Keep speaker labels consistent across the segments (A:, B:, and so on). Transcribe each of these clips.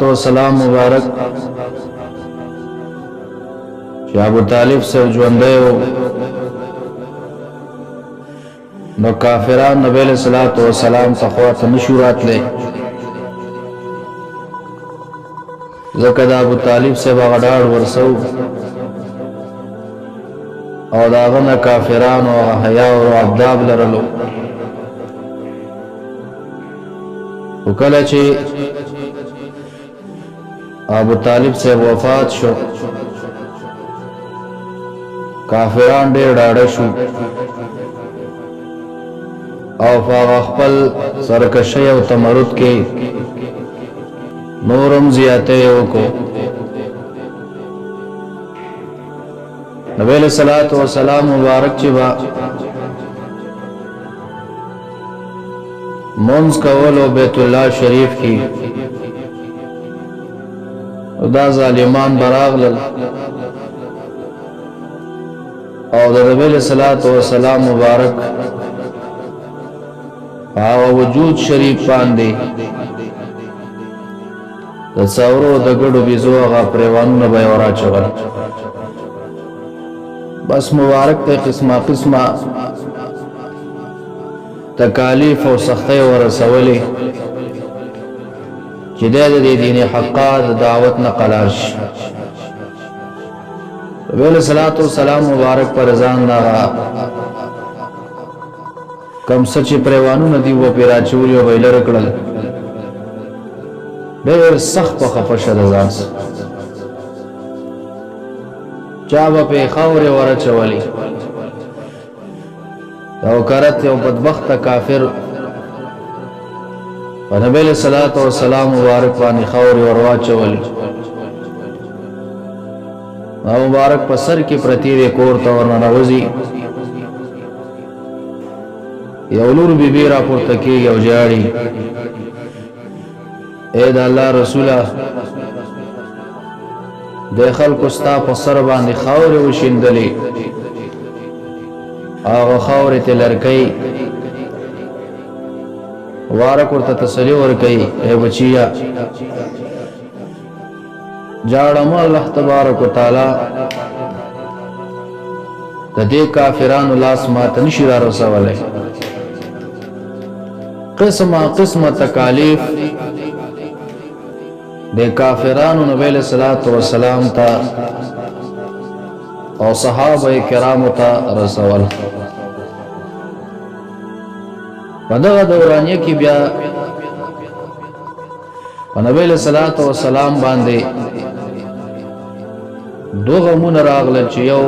A: صلوات و سلام مبارک چې ابو طالب سره ژوندی و نو کافران نبی علیہ الصلوۃ والسلام ته خواته نشو راتلی ځکه د ابو طالب صاحب هغه ډاډ ورسو او د هغه نه کافرانو هغه حیا او اداب لرلو خو کله چې ابو طالب صاحب وفات شو کافران ډېر ډاډه شو او په خپل سرکشۍ او تمرد کې نورم زیاتې وکړو نبی علیہ الصلوۃ والسلام مبارک چې با منځ کول او بیت الله شریف کې دا ظالمان براغلل او د نبی علیہ الصلوۃ والسلام مبارک او وجود شریف باندې د څاورو د ګډو بيزو هغه پریوانونه به وراچول بس مبارک ته قسمه قسمه تکالیف او سختۍ ورسولې چې د دین حقا د دعوت نه قلار شي نبی علیہ الصلوۃ والسلام مبارک پر ځان نه کم سچ پریوانونه دی و پیرا چوری او ویلر کړل ډېر سخت په خپشه ده ځان چا په خاورې ورچولې او کرت یو بدبخت کافر په نبی علیہ الصلوۃ والسلام مبارک باندې خاورې ورواچولې او مبارک په سر کې پرتی دی کور ته ورننوځي یو لور بی بی را پورته کېږي او جاړي اے د الله رسوله د خلکو ستا په سر باندې خاورې وشیندلې هغه خاورې ته لرکۍ وارک ورته تسلي ورکوي اے بچیا جاړم الله تبارک وتعالی د دې کافرانو لاس ماته نشي را رسولی قسمه تکالیف د کافرانو نبی علیہ الصلوۃ والسلام ته او صحابه کرامو ته رسول په دغه دورانیه کې بیا نبی علیہ الصلوۃ والسلام باندې دوه غمونه راغله چې یو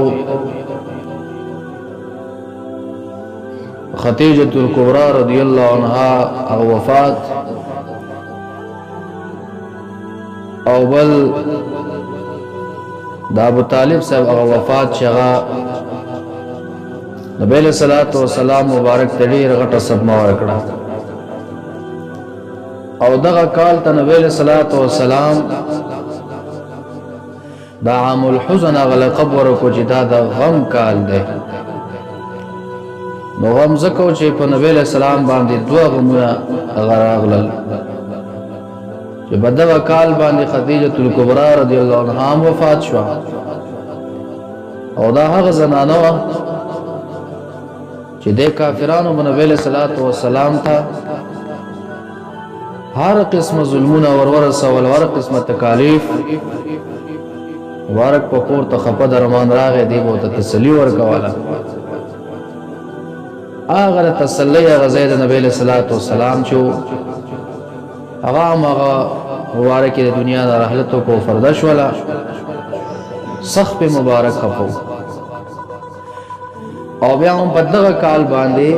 A: خدیجه الکبرى رضی الله عنها او وفات او بل دا ابو طالب صاحب او وفات شغا نبی علیہ الصلوۃ والسلام مبارک تډیر غټه صدمه ورکړه او دغه کال ته نبی علیہ الصلوۃ والسلام دا عام الحزن غلقب ورکو چې دا د غم کال دی نو غم زکو چې په نبی علیہ السلام باندې دوه غمونه راغلل چې بدغه کال باندې خدیجه الکبرى رضی الله عنها وفات شو او دا هغه زنانه و چې د کافرانو باندې نبی علیہ الصلوۃ والسلام ته هر قسم ظلمونه ورسول ور قسمه تکالیف مبارک په کور ته خپه درمان راغې دی بو ته تسلی ورکواله اگر تسلی غزید نبی علیہ الصلوۃ والسلام چو هغه مبارک د دنیا د رحلتو کو فردش ولا سخت مبارک خفو او بیا هم په دغه کال باندې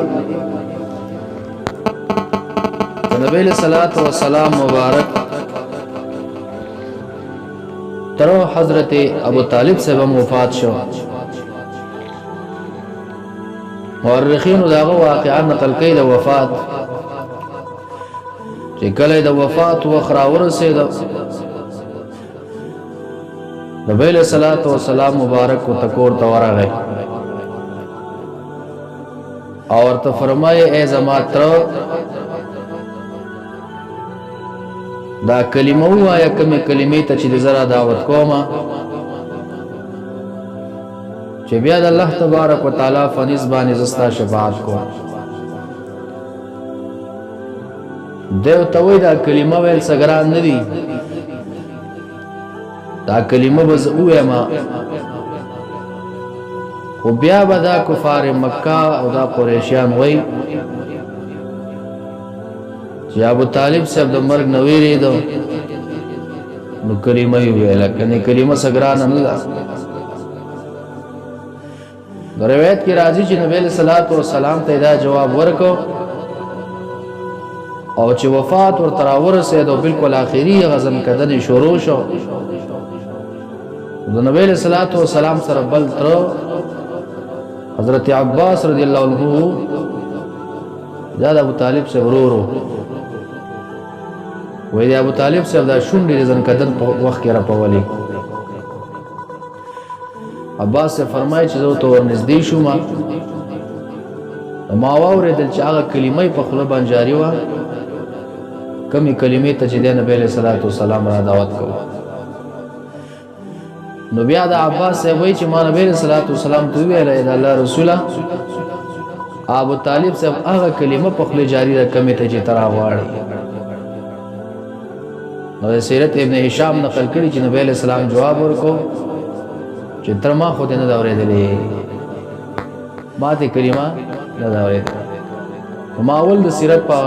A: نبی علیہ الصلوۃ والسلام مبارک تر حضرت ابو طالب سے وفات شو مورخین داغه واقعا نقل کوي د وفات چې کله د وفات وخت راورسېد نبی علیہ الصلوۃ والسلام مبارک کو تکور ته ورغی او ورته فرمایي اے زما تر دا کلمه ووایا کومې کلمې ته چې د زره دعوت کومه چې بیا د الله تبارک وتعالی فنیز باندې زستا شفاعت کوم دیو ته وایي دا کلمه ویل څه ګران نه دي دا کلمه به زه ووایم خو بیا به دا کفار مکه او دا قریشیان وایي چې ابو طالب صاحب د مرګ نه ویرېدو نو کلمه یې ویله کنې کلمه څه ګرانه نه ده د روایت کې راځي چې نبی علیہ الصلوۃ والسلام ته دا جواب ورکو او چې وفات ورته راورسېد او بالکل آخري غزم کدنې شروع شو د نبی علیہ الصلوۃ والسلام سره بل تر حضرت عباس رضی الله عنه دا د ابو طالب سے ورورو وې د ابو طالب سے دا شونډې ځن کدن په وخت کې را پولې عباس سے فرمایي چې زه ته ورنږدې شوم ما واورېدل چې هغه کلمې په خوله باندې جاری وه کمی کلمې ته چې د نبی علیہ الصلوۃ والسلام را دعوت کوو نو بیا د عباس صاحب وایي چې ما نبی علیہ الصلوۃ والسلام ته وویل د الله رسوله ابو طالب صاحب هغه کلمه په خوله جاری ده کمی ته چې ته راغواړې نو د سیرت ابن هشام نقل کړي چې نبی علیہ السلام جواب ورکړو چې تر ما خو دې نه دا اورېدلې ما دې کلمه نه دا اورېدلې ما اول د سیرت په